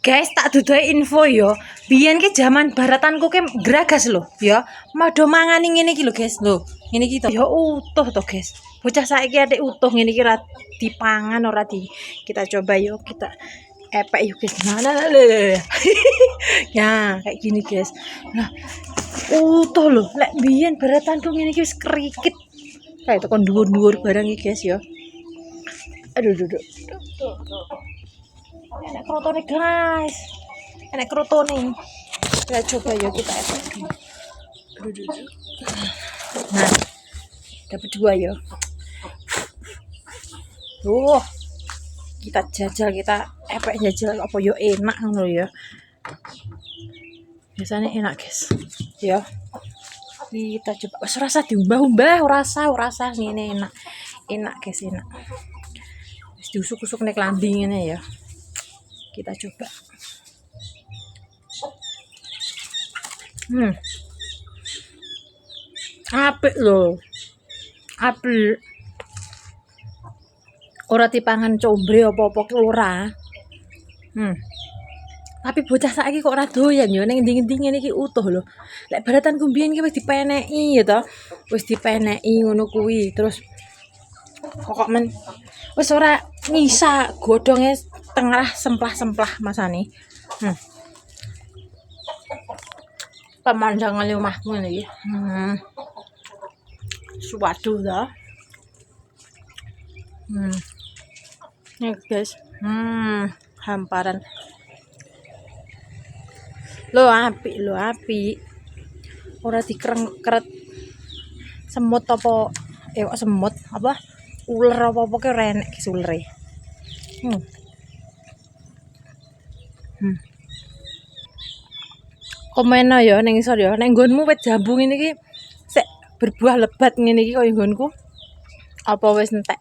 Guys, tak dudoe info yo. Biyen ki jaman baratanku ki gragas lho, ya. Mado mangani ngene iki lho, guys. Lho, ngene iki to. Ya utuh to, guys. Bocah saiki atik utuh ngene iki ra dipangan ora di. Kita coba yuk, kita epek yuk, guys. Nah. Ya, kayak gini, guys. Nah, utuh lho. Lek biyen baratanku ngene iki wis kerikit. Kayak tekan dhuwur-dhuwur barang iki, guys ya. Aduh. Enak krotone, guys. Enak krotone. Kita coba ya kita epek. Nah, dapat 2 ya. Kita jajal, kita epek jajal apa yo enak ngono ya. Biasanya enak, guys. Ya. Kita coba. Wes rasa diumbah-umbah, rasa ngene enak. Enak, guys, enak. Wis diusuk-usuk nek lambi ngene ya. Kita coba. Apik lho. Apik. Ora dipangan combre apa-apa ki ora. Tapi bocah saiki kok ora doyan ya ning endi-endi ngene iki utuh lho. Lek baratanku mbiyen ki wis dipeneki ya to. Wis dipeneki ngono kuwi. Terus pokok men wis ora ngisa godhonge tengah semplah-semplah masane. Pemandangan rumahku ini. Suwaduh dah. Nih guys. Hamparan. Lo api. Ora dikreng-kret semut apa semut apa uler apa-apa ki renek ki ulere. Komen ya ning isor ya. Nek nggonmu wit jambu ngene iki sik berbuah lebat ngene iki kaya nggonku. Apa wis entek?